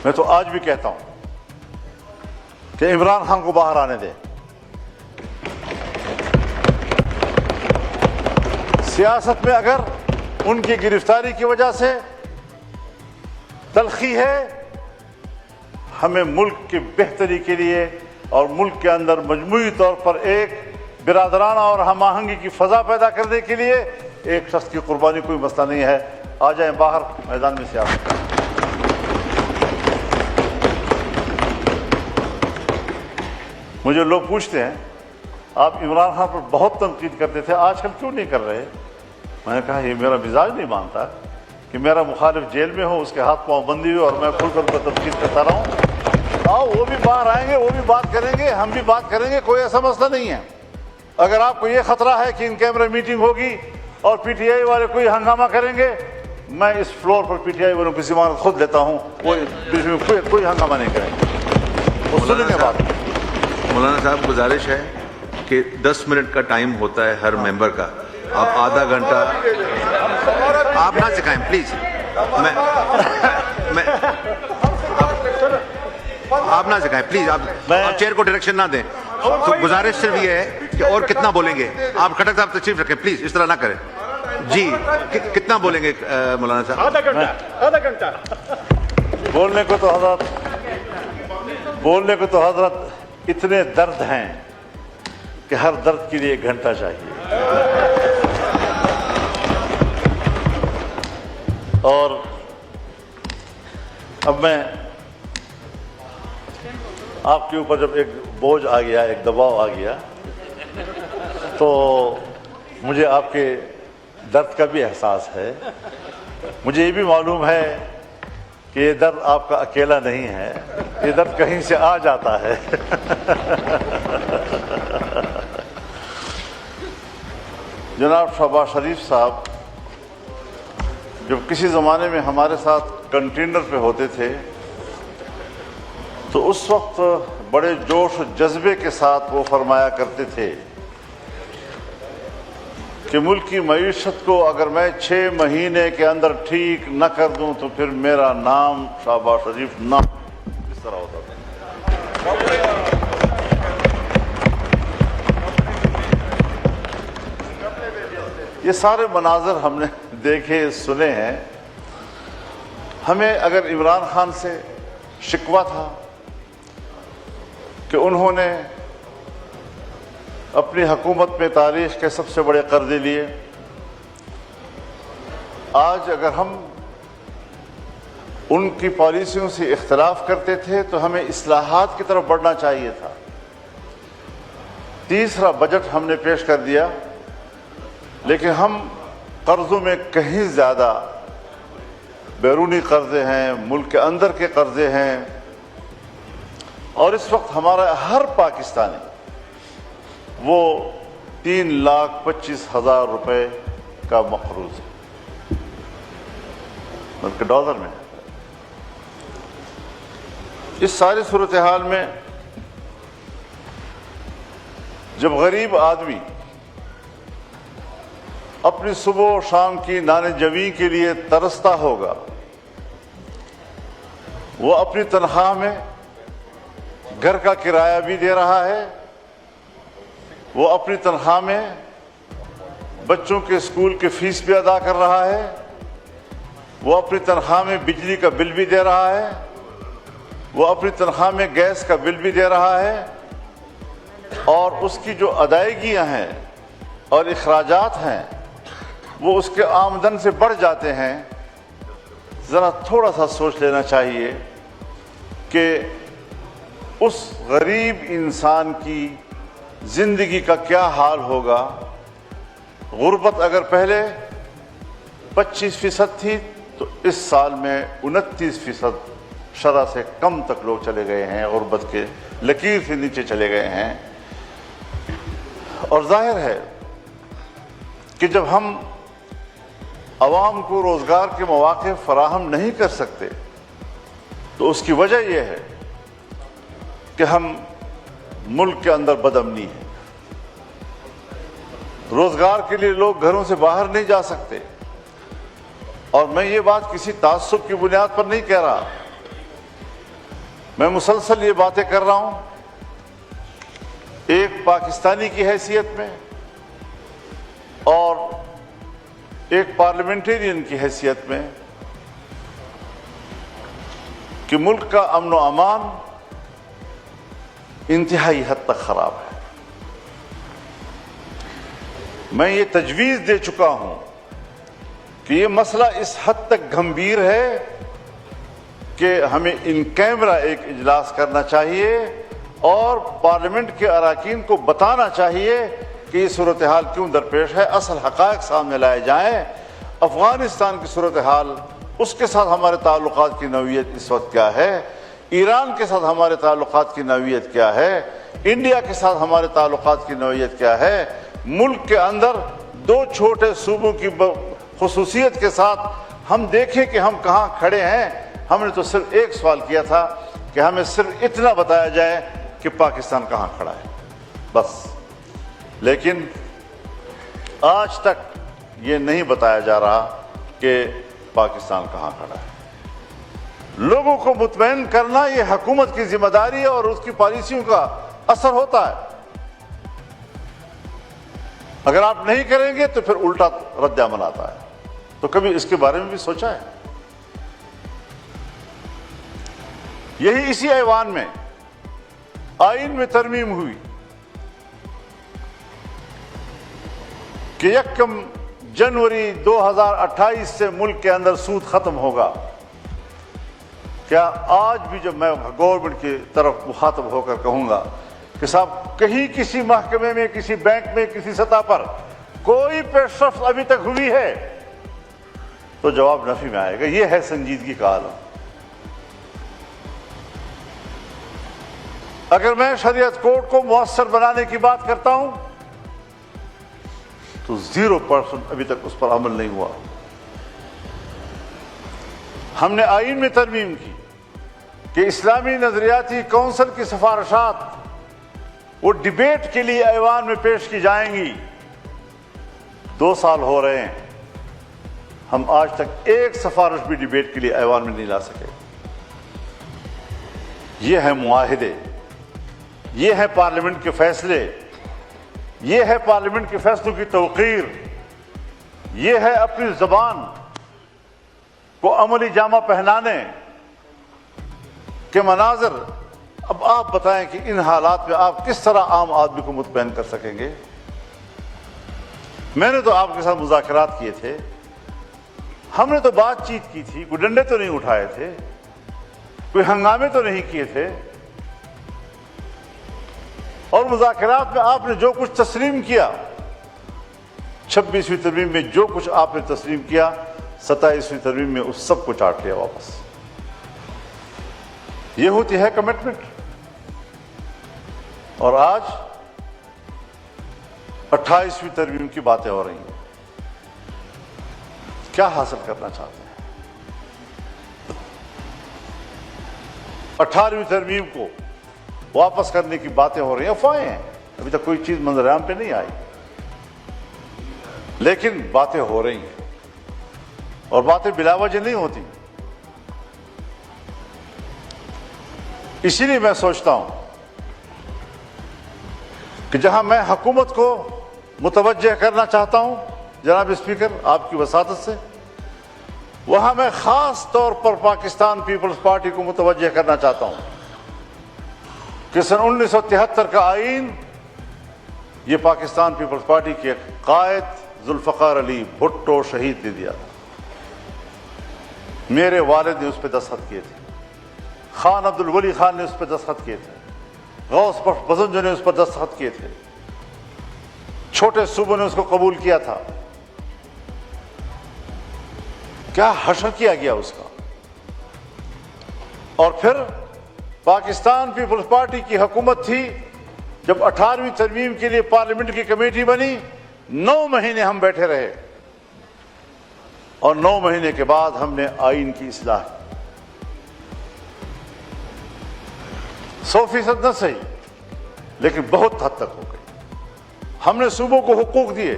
میں تو آج بھی کہتا ہوں کہ عمران خان کو باہر آنے دیں. سیاست میں اگر ان کی گرفتاری کی وجہ سے تلخی ہے، ہمیں ملک کی بہتری کے لیے اور ملک کے اندر مجموعی طور پر ایک برادرانہ اور ہم آہنگی کی فضا پیدا کرنے کے لیے ایک شخص کی قربانی کوئی مسئلہ نہیں ہے. آ جائیں باہر میدان میں سیاست کریں. مجھے لوگ پوچھتے ہیں آپ عمران خان پر بہت تنقید کرتے تھے، آج کل کیوں نہیں کر رہے؟ میں نے کہا یہ میرا مزاج نہیں مانتا کہ میرا مخالف جیل میں ہو، اس کے ہاتھ پاؤں بندی ہوئے اور میں کھل کر تنقید کرتا رہا ہوں. آؤ وہ بھی باہر آئیں گے، وہ بھی بات کریں گے، ہم بھی بات کریں گے، کوئی ایسا مسئلہ نہیں ہے. اگر آپ کو یہ خطرہ ہے کہ ان کیمرے میٹنگ ہوگی اور پی ٹی آئی والے کوئی ہنگامہ کریں گے، میں اس floor per P T I والوں کی ضمانت خود لیتا ہوں، وہ بیچ میں کوئی ہنگامہ نہیں کریں گے. وہ سنیں گے بات. مولانا صاحب گزارش ہے کہ 10 منٹ کا ٹائم ہوتا ہے ہر ممبر کا، آپ آدھا گھنٹہ آپ نہ سکھائیں پلیز. میں آپ نہ سکھائیں پلیز، آپ چیئر کو ڈائریکشن نہ دیں. تو گزارش صرف یہ ہے کہ اور کتنا بولیں گے آپ؟ کھٹک صاحب تشریف رکھیں پلیز، اس طرح نہ کریں. جی کتنا بولیں گے مولانا صاحب؟ آدھا گھنٹہ. بولنے کو تو حضرت اتنے درد ہیں کہ ہر درد کے لیے 1 گھنٹہ چاہیے. اور اب میں آپ کے اوپر جب ایک بوجھ آ گیا، ایک دباؤ آ گیا، تو مجھے آپ کے درد کا بھی احساس ہے. مجھے یہ بھی معلوم ہے کہ یہ درد آپ کا اکیلا نہیں ہے، یہ درد کہیں سے آ جاتا ہے. جناب شہباز شریف صاحب جب کسی زمانے میں ہمارے ساتھ کنٹینر پہ ہوتے تھے تو اس وقت بڑے جوش و جذبے کے ساتھ وہ فرمایا کرتے تھے کہ ملک کی معیشت کو اگر میں 6 مہینے کے اندر ٹھیک نہ کر دوں تو پھر میرا نام شہباز شریف نہ. اس طرح ہوتا تھا. یہ سارے مناظر ہم نے دیکھے سنے ہیں. ہمیں اگر عمران خان سے شکوہ تھا کہ انہوں نے اپنی حکومت میں تاریخ کے سب سے بڑے قرضے لیے، آج اگر ہم ان کی پالیسیوں سے اختلاف کرتے تھے تو ہمیں اصلاحات کی طرف بڑھنا چاہیے تھا. تیسرا بجٹ ہم نے پیش کر دیا، لیکن ہم قرضوں میں کہیں زیادہ بیرونی قرضے ہیں، ملک کے اندر کے قرضے ہیں، اور اس وقت ہمارا ہر پاکستانی وہ 3,25,000 روپے کا مقروض ہے، بلکہ ڈالر میں. اس ساری صورتحال میں جب غریب آدمی اپنی صبح و شام کی نان جویں کے لیے ترستا ہوگا، وہ اپنی تنخواہ میں گھر کا کرایہ بھی دے رہا ہے، وہ اپنی تنخواہ میں بچوں کے اسکول کی فیس بھی ادا کر رہا ہے، وہ اپنی تنخواہ میں بجلی کا بل بھی دے رہا ہے، وہ اپنی تنخواہ میں گیس کا بل بھی دے رہا ہے، اور اس کی جو ادائیگیاں ہیں اور اخراجات ہیں وہ اس کے آمدن سے بڑھ جاتے ہیں. ذرا تھوڑا سا سوچ لینا چاہیے کہ اس غریب انسان کی زندگی کا کیا حال ہوگا. غربت اگر پہلے 25% تھی تو اس سال میں 29% شرح سے کم تک لوگ چلے گئے ہیں، غربت کے لکیر سے نیچے چلے گئے ہیں. اور ظاہر ہے کہ جب ہم عوام کو روزگار کے مواقع فراہم نہیں کر سکتے تو اس کی وجہ یہ ہے کہ ہم ملک کے اندر بدامنی ہے. روزگار کے لیے لوگ گھروں سے باہر نہیں جا سکتے. اور میں یہ بات کسی تعصب کی بنیاد پر نہیں کہہ رہا. میں مسلسل یہ باتیں کر رہا ہوں ایک پاکستانی کی حیثیت میں اور ایک پارلیمنٹرین کی حیثیت میں کہ ملک کا امن و امان انتہائی حد تک خراب ہے. میں یہ تجویز دے چکا ہوں کہ یہ مسئلہ اس حد تک گمبھیر ہے کہ ہمیں ان کیمرہ ایک اجلاس کرنا چاہیے اور پارلیمنٹ کے اراکین کو بتانا چاہیے کہ یہ صورتحال کیوں درپیش ہے, اصل حقائق سامنے لائے جائیں. افغانستان کی صورتحال, اس کے ساتھ ہمارے تعلقات کی نوعیت اس وقت کیا ہے, ایران کے ساتھ ہمارے تعلقات کی نوعیت کیا ہے, انڈیا کے ساتھ ہمارے تعلقات کی نوعیت کیا ہے. ملک کے اندر دو چھوٹے صوبوں کی خصوصیت کے ساتھ ہم دیکھیں کہ ہم کہاں کھڑے ہیں. ہم نے تو صرف ایک سوال کیا تھا کہ ہمیں صرف اتنا بتایا جائے کہ پاکستان کہاں کھڑا ہے, بس. لیکن آج تک یہ نہیں بتایا جا رہا کہ پاکستان کہاں کھڑا ہے. لوگوں کو مطمئن کرنا یہ حکومت کی ذمہ داری ہے اور اس کی پالیسیوں کا اثر ہوتا ہے. اگر آپ نہیں کریں گے تو پھر الٹا رد عمل آتا ہے. تو کبھی اس کے بارے میں بھی سوچا ہے؟ یہی اسی ایوان میں آئین میں ترمیم ہوئی کہ 1 جنوری 2028 سے ملک کے اندر سود ختم ہوگا. کیا آج بھی جب میں گورنمنٹ کی طرف مخاطب ہو کر کہوں گا کہ صاحب کہیں کسی محکمے میں, کسی بینک میں, کسی سطح پر کوئی پیش رفت ابھی تک ہوئی ہے, تو جواب نفی میں آئے گا. یہ ہے سنجیدگی کا عالم. اگر میں شریعت کوڈ کو مؤثر بنانے کی بات کرتا ہوں تو 0% ابھی تک اس پر عمل نہیں ہوا. ہم نے آئین میں ترمیم کی کہ اسلامی نظریاتی کونسل کی سفارشات وہ ڈیبیٹ کے لیے ایوان میں پیش کی جائیں گی. 2 سال ہو رہے ہیں, ہم آج تک ایک سفارش بھی ڈیبیٹ کے لیے ایوان میں نہیں لا سکے. یہ ہے معاہدے, یہ ہے پارلیمنٹ کے فیصلے, یہ ہے پارلیمنٹ کے فیصلوں کی توقیر, یہ ہے اپنی زبان کو عملی جامہ پہنانے کے مناظر. اب آپ بتائیں کہ ان حالات میں آپ کس طرح عام آدمی کو مطمئن کر سکیں گے؟ میں نے تو آپ کے ساتھ مذاکرات کیے تھے, ہم نے تو بات چیت کی تھی, کوئی ڈنڈے تو نہیں اٹھائے تھے, کوئی ہنگامے تو نہیں کیے تھے. اور مذاکرات میں آپ نے جو کچھ تسلیم کیا, 26ویں ترمیم میں جو کچھ آپ نے تسلیم کیا, 27ویں ترمیم میں اس سب کو چاٹ لیا واپس. یہ ہوتی ہے کمٹمنٹ. اور آج 28ویں ترمیم کی باتیں ہو رہی ہیں. کیا حاصل کرنا چاہتے ہیں؟ 18ویں ترمیم کو واپس کرنے کی باتیں ہو رہی ہیں. افواہیں ہیں, ابھی تک کوئی چیز منظر عام پہ نہیں آئی, لیکن باتیں ہو رہی ہیں اور باتیں بلا وجہ نہیں ہوتی. اسی لیے میں سوچتا ہوں کہ جہاں میں حکومت کو متوجہ کرنا چاہتا ہوں جناب اسپیکر آپ کی وساطت سے, وہاں میں خاص طور پر پاکستان پیپلز پارٹی کو متوجہ کرنا چاہتا ہوں کہ سن 1973 کا آئین یہ پاکستان پیپلز پارٹی کے قائد ذوالفقار علی بھٹو شہید نے دیا تھا. میرے والد نے اس پہ دستخط کیے تھے, خان عبد الولی خان نے اس پہ دستخط کیے تھے, غوث بخش بزنجو نے اس پر دستخط کیے تھے, چھوٹے صوبوں نے اس کو قبول کیا تھا. کیا حشر کیا گیا اس کا. اور پھر پاکستان پیپلز پارٹی کی حکومت تھی جب 18ویں ترمیم کے لیے پارلیمنٹ کی کمیٹی بنی, 9 مہینے ہم بیٹھے رہے اور 9 مہینے کے بعد ہم نے آئین کی اصلاح کی. 100% نہ صحیح لیکن بہت حد تک ہو گئی. ہم نے صوبوں کو حقوق دیے,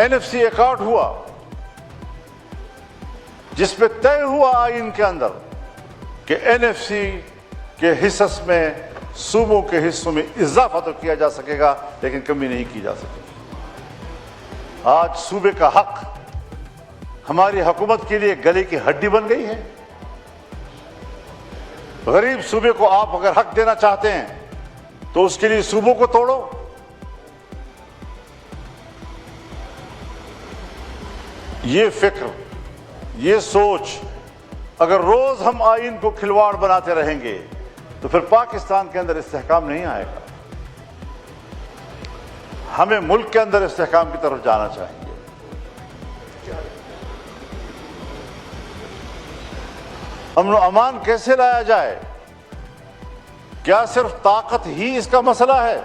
NFC ایکٹ ہوا, جس پہ طے ہوا آئین کے اندر کہ NFC کے حصص میں صوبوں کے حصوں میں اضافہ تو کیا جا سکے گا لیکن کمی نہیں کی جا سکے گی۔ آج صوبے کا حق ہماری حکومت کے لیے گلے کی ہڈی بن گئی ہے۔ غریب صوبے کو آپ اگر حق دینا چاہتے ہیں تو اس کے لیے صوبوں کو توڑو۔ یہ فکر، یہ سوچ اگر روز ہم آئین کو کھلواڑ بناتے رہیں گے تو پھر پاکستان کے اندر استحکام نہیں آئے گا۔ ہمیں ملک کے اندر استحکام کی طرف جانا چاہیے۔ امن و امان کیسے لایا جائے؟ کیا صرف طاقت ہی اس کا مسئلہ ہے؟